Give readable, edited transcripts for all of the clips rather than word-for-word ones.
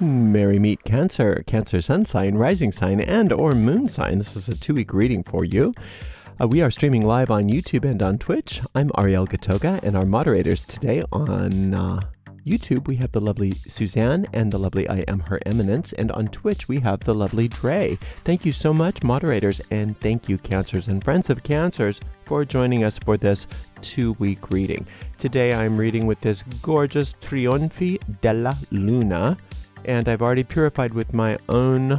Merry meet Cancer, Cancer sun sign, rising sign, and or moon sign. This is a 2-week reading for you. We are streaming live on YouTube and on Twitch. I'm Ariel Gatoga, and our moderators today on YouTube, we have the lovely Suzanne and the lovely I Am Her Eminence, and on Twitch, we have the lovely Dre. Thank you so much, moderators, and thank you, Cancers and friends of Cancers, for joining us for this 2-week reading. Today, I'm reading with this gorgeous Trionfi della Luna, and I've already purified with my own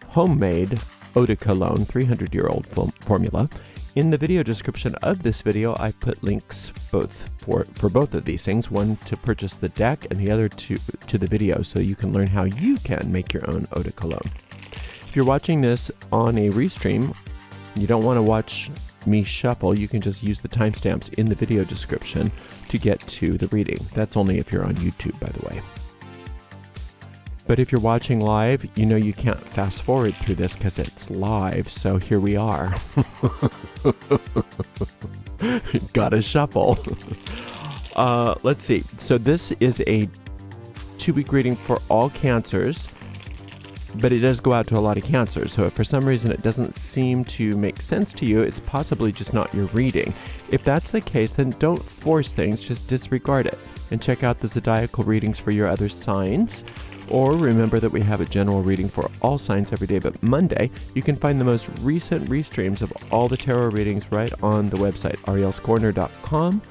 homemade eau de cologne 300-year-old formula. In the video description of this video, I put links both for both of these things, one to purchase the deck and the other to the video, so you can learn how you can make your own eau de cologne. If you're watching this on a restream, you don't want to watch me shuffle, you can just use the timestamps in the video description to get to the reading. That's only if you're on YouTube, by the way. But if you're watching live, you know you can't fast forward through this because it's live, so here we are. Gotta shuffle. Let's see. So this is a 2-week reading for all Cancers, but it does go out to a lot of Cancers. So if for some reason it doesn't seem to make sense to you, it's possibly just not your reading. If that's the case, then don't force things, just disregard it. And check out the zodiacal readings for your other signs. Or remember that we have a general reading for all signs every day, but Monday, you can find the most recent restreams of all the tarot readings right on the website, arielscorner.com.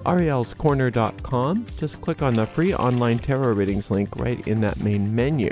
arielscorner.com. Just click on the free online tarot readings link right in that main menu.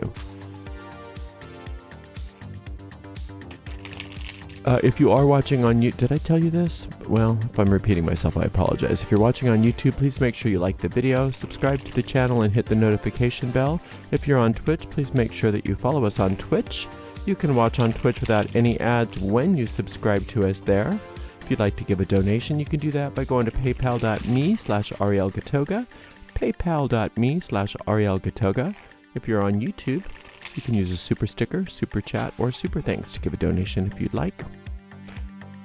If you are watching on YouTube, did I tell you this? Well, if I'm repeating myself, I apologize. If you're watching on YouTube, please make sure you like the video, subscribe to the channel, and hit the notification bell. If you're on Twitch, please make sure that you follow us on Twitch. You can watch on Twitch without any ads when you subscribe to us there. If you'd like to give a donation, you can do that by going to paypal.me/arielgatoga, paypal.me/arielgatoga. If you're on YouTube, you can use a super sticker, super chat, or super thanks to give a donation if you'd like.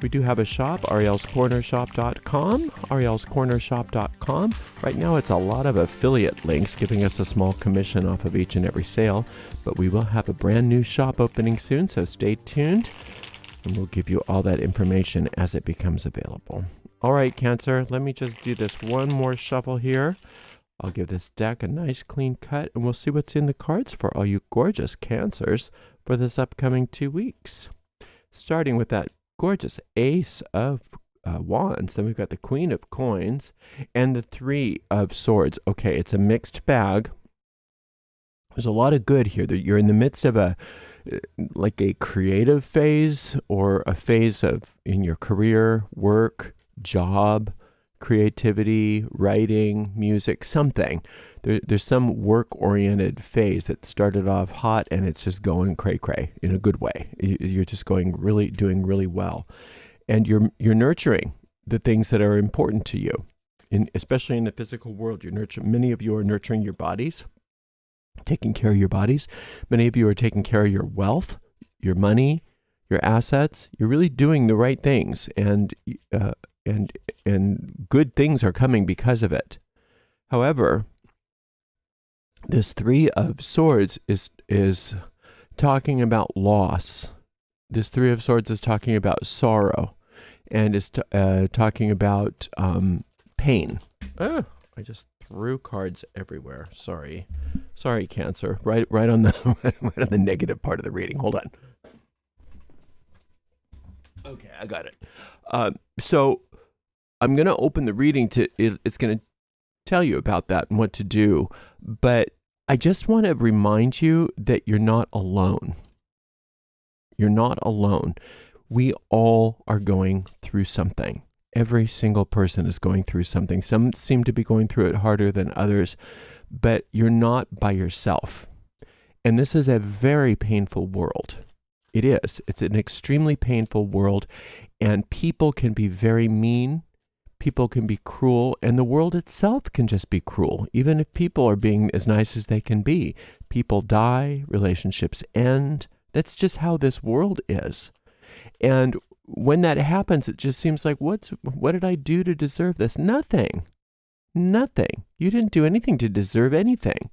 We do have a shop, arielscornershop.com, arielscornershop.com. Right now it's a lot of affiliate links giving us a small commission off of each and every sale, but we will have a brand new shop opening soon, so stay tuned, and we'll give you all that information as it becomes available. All right, Cancer, let me just do this one more shuffle here. I'll give this deck a nice clean cut, and we'll see what's in the cards for all you gorgeous Cancers for this upcoming 2 weeks. Starting with that gorgeous Ace of Wands, then we've got the Queen of Coins, and the 3 of Swords. Okay, it's a mixed bag. There's a lot of good here. That you're in the midst of a creative phase, or a phase in your career, work, job, creativity, writing, music, something. There's some work-oriented phase that started off hot and it's just going cray-cray in a good way. You're just doing really well. And you're nurturing the things that are important to you, especially in the physical world. Many of you are nurturing your bodies, taking care of your bodies. Many of you are taking care of your wealth, your money, your assets. You're really doing the right things, and good things are coming because of it. However, this 3 of Swords is talking about loss. This 3 of Swords is talking about sorrow, and is talking about pain. I just threw cards everywhere. Sorry, Cancer. Right on the right on the negative part of the reading. Hold on. Okay, I got it. So I'm going to open the reading it's going to tell you about that and what to do, but I just want to remind you that you're not alone. You're not alone. We all are going through something. Every single person is going through something. Some seem to be going through it harder than others, but you're not by yourself. And this is a very painful world. It is. It's an extremely painful world, and people can be very mean. People can be cruel, and the world itself can just be cruel, even if people are being as nice as they can be. People die, relationships end. That's just how this world is. And when that happens, it just seems like, what did I do to deserve this? Nothing. You didn't do anything to deserve anything.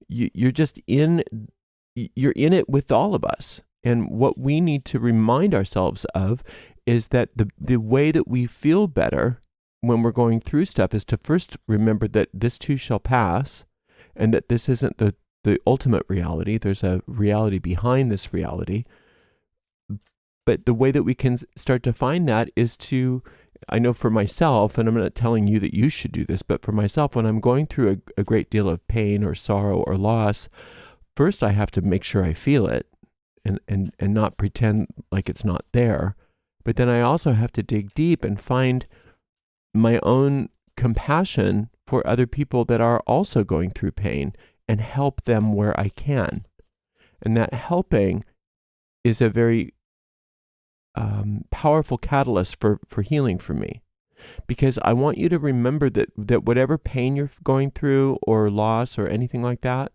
you're just you're in it with all of us. And what we need to remind ourselves of is that the way that we feel better when we're going through stuff is to first remember that this too shall pass, and that this isn't the ultimate reality. There's a reality behind this reality. But the way that we can start to find that is to, I know for myself, and I'm not telling you that you should do this, but for myself, when I'm going through a great deal of pain or sorrow or loss, first I have to make sure I feel it and not pretend like it's not there. But then I also have to dig deep and find my own compassion for other people that are also going through pain and help them where I can. And that helping is a very powerful catalyst for healing for me. Because I want you to remember that whatever pain you're going through or loss or anything like that,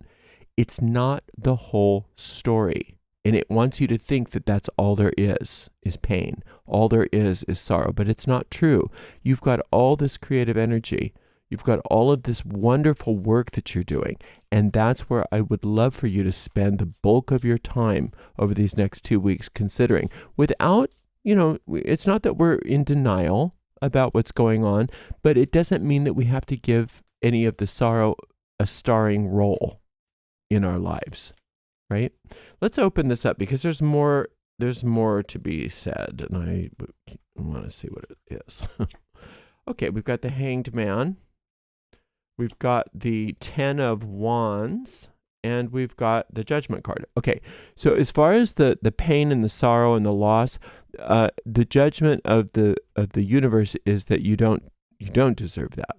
it's not the whole story. And it wants you to think that that's all there is pain. All there is sorrow. But it's not true. You've got all this creative energy. You've got all of this wonderful work that you're doing. And that's where I would love for you to spend the bulk of your time over these next 2 weeks considering. Without, it's not that we're in denial about what's going on, but it doesn't mean that we have to give any of the sorrow a starring role in our lives, right? Let's open this up because there's more to be said, and I want to see what it is. Okay, we've got the Hanged Man. We've got the 10 of Wands, and we've got the Judgment card. Okay, so as far as the pain and the sorrow and the loss, the judgment of the universe is that you don't deserve that.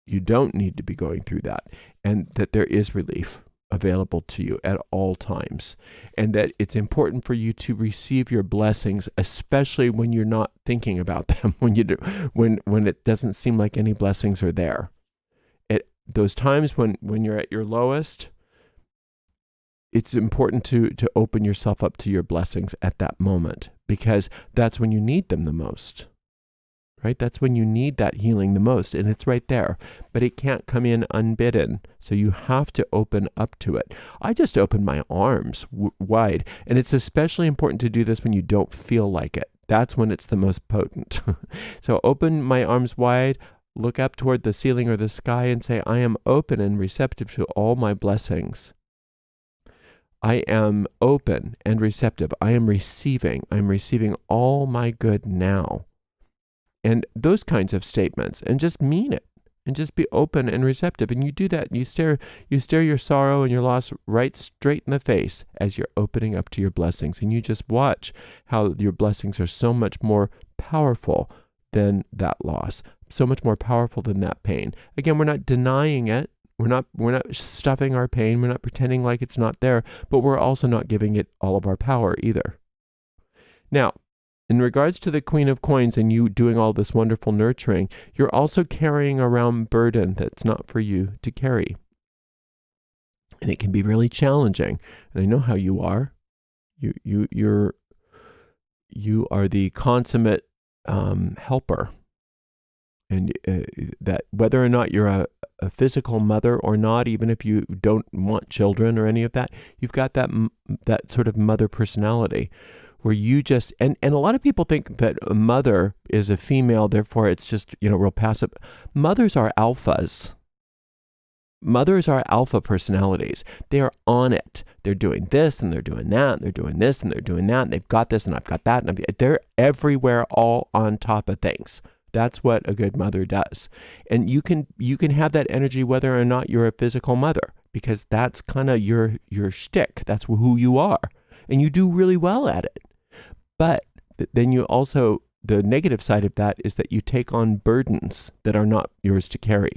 You don't need to be going through that, and that there is relief available to you at all times, and that it's important for you to receive your blessings, especially when you're not thinking about them, when it doesn't seem like any blessings are there. Those times when you're at your lowest, it's important to open yourself up to your blessings at that moment, because that's when you need them the most, right? That's when you need that healing the most, and it's right there, but it can't come in unbidden. So you have to open up to it. I just opened my arms wide, and it's especially important to do this when you don't feel like it. That's when it's the most potent. So open my arms wide, look up toward the ceiling or the sky and say, I am open and receptive to all my blessings. I am open and receptive. I am receiving. I'm receiving all my good now. And those kinds of statements, and just mean it, and just be open and receptive. And you do that, and you stare your sorrow and your loss right straight in the face as you're opening up to your blessings. And you just watch how your blessings are so much more powerful than that loss, so much more powerful than that pain. Again, we're not denying it. We're not stuffing our pain. We're not pretending like it's not there, but we're also not giving it all of our power either. Now, in regards to the Queen of Coins and you doing all this wonderful nurturing, you're also carrying around burden that's not for you to carry. And it can be really challenging. And I know how you are. You are the consummate helper. And that whether or not you're a physical mother or not, even if you don't want children or any of that, you've got that sort of mother personality where you just, and a lot of people think that a mother is a female, therefore it's just, real passive. Mothers are alphas. Mothers are alpha personalities. They are on it. They're doing this and they're doing that, and they're doing this and they're doing that, and they've got this and I've got that, and they're everywhere, all on top of things. That's what a good mother does. And you can have that energy whether or not you're a physical mother, because that's kind of your shtick. That's who you are. And you do really well at it. But then you also, the negative side of that is that you take on burdens that are not yours to carry.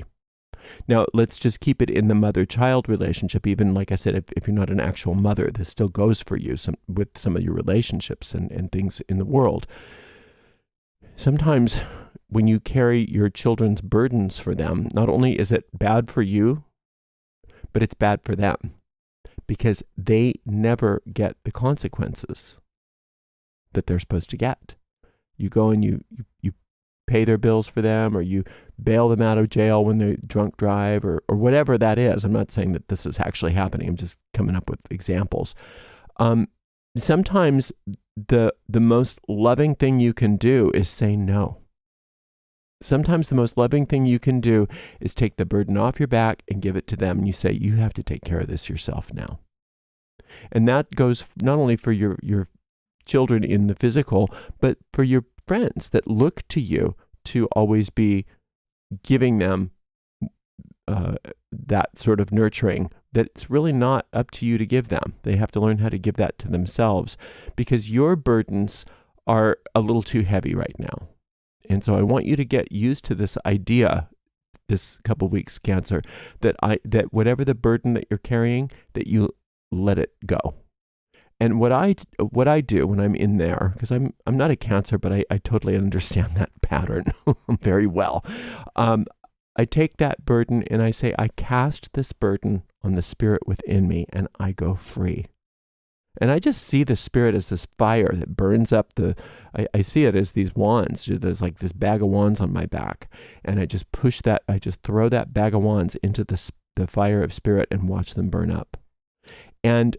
Now, let's just keep it in the mother-child relationship. Even, like I said, if you're not an actual mother, this still goes for you with some of your relationships and things in the world. Sometimes when you carry your children's burdens for them, not only is it bad for you, but it's bad for them, because they never get the consequences that they're supposed to get. You go and you pay their bills for them, or you bail them out of jail when they drunk drive, or whatever that is. I'm not saying that this is actually happening. I'm just coming up with examples. Sometimes the most loving thing you can do is say no. Sometimes the most loving thing you can do is take the burden off your back and give it to them. And you say, you have to take care of this yourself now. And that goes not only for your children in the physical, but for your friends that look to you to always be giving them that sort of nurturing that it's really not up to you to give them. They have to learn how to give that to themselves, because your burdens are a little too heavy right now. And so I want you to get used to this idea, this couple weeks, Cancer, that whatever the burden that you're carrying, that you let it go. And what I do when I'm in there, because I'm not a Cancer, but I totally understand that pattern very well. I take that burden and I say, I cast this burden on the spirit within me, and I go free. And I just see the spirit as this fire that burns up I see it as these wands. There's like this bag of wands on my back. And I just throw that bag of wands into the fire of spirit and watch them burn up. And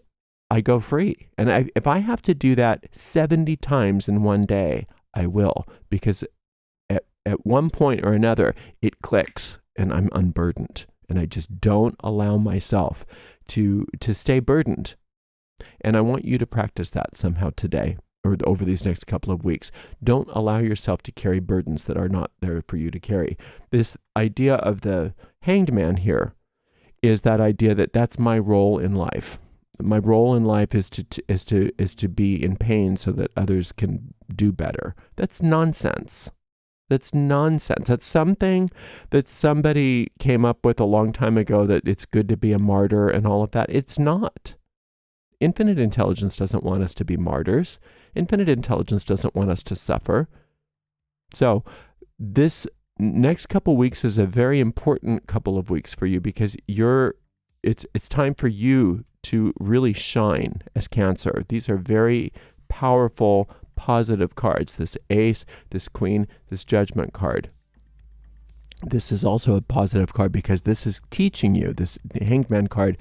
I go free. And if I have to do that 70 times in one day, I will. Because at one point or another, it clicks and I'm unburdened. And I just don't allow myself to stay burdened. And I want you to practice that somehow today or over these next couple of weeks. Don't allow yourself to carry burdens that are not there for you to carry. This idea of the hanged man here is that idea that that's my role in life. My role in life is to be in pain so that others can do better. That's nonsense. That's nonsense. That's something that somebody came up with a long time ago, that it's good to be a martyr and all of that. It's not. Infinite intelligence doesn't want us to be martyrs. Infinite intelligence doesn't want us to suffer. So this next couple weeks is a very important couple of weeks for you, because it's time for you to really shine as Cancer. These are very powerful, positive cards. This Ace, this Queen, this Judgment card. This is also a positive card because this is teaching you, this Hanged Man card,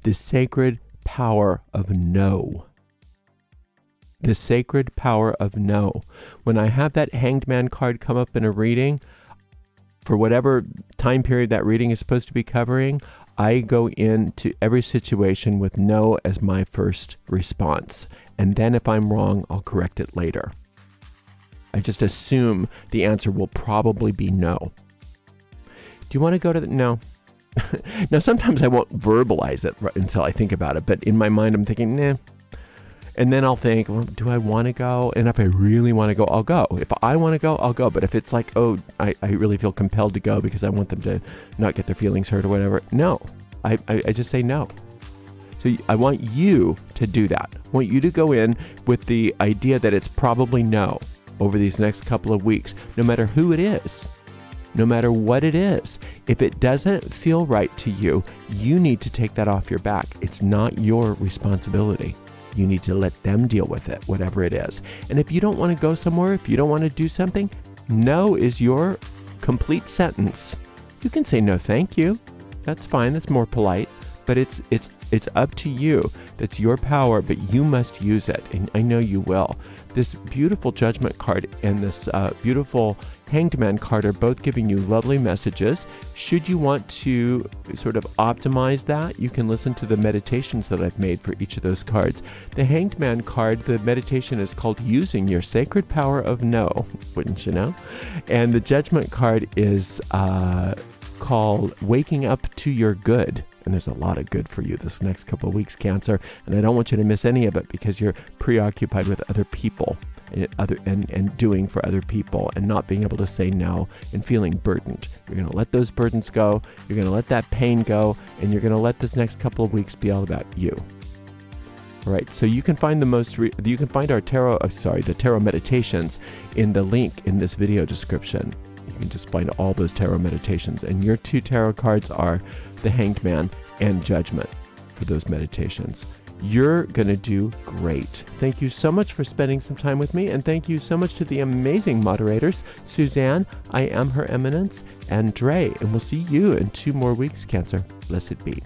the sacred power of no. The sacred power of no. When I have that Hanged Man card come up in a reading, for whatever time period that reading is supposed to be covering, I go into every situation with no as my first response. And then if I'm wrong, I'll correct it later. I just assume the answer will probably be no. Do you want to go to the no? Now, sometimes I won't verbalize it until I think about it, but in my mind, I'm thinking, nah. And then I'll think, well, do I want to go? And if I really want to go, I'll go. If I want to go, I'll go. But if it's like, oh, I really feel compelled to go because I want them to not get their feelings hurt or whatever, no. I just say no. So I want you to do that. I want you to go in with the idea that it's probably no over these next couple of weeks, no matter who it is. No matter what it is, if it doesn't feel right to you, you need to take that off your back. It's not your responsibility. You need to let them deal with it, whatever it is. And if you don't want to go somewhere, if you don't want to do something, no is your complete sentence. You can say no, thank you. That's fine. That's more polite. But it's up to you. That's your power, but you must use it. And I know you will. This beautiful Judgment card and this beautiful Hanged Man card are both giving you lovely messages. Should you want to sort of optimize that, you can listen to the meditations that I've made for each of those cards. The Hanged Man card, the meditation is called Using Your Sacred Power of No, wouldn't you know? And the Judgment card is called Waking Up to Your Good. And there's a lot of good for you this next couple of weeks, Cancer. And I don't want you to miss any of it because you're preoccupied with other people and doing for other people and not being able to say no and feeling burdened. You're going to let those burdens go. You're going to let that pain go. And you're going to let this next couple of weeks be all about you. All right. So you can find our the tarot meditations in the link in this video description. You can just find all those tarot meditations. And your two tarot cards are the Hanged Man and Judgment for those meditations. You're going to do great. Thank you so much for spending some time with me, and thank you so much to the amazing moderators, Suzanne, I Am Her Eminence, and Dre. And we'll see you in 2 more weeks, Cancer. Blessed be.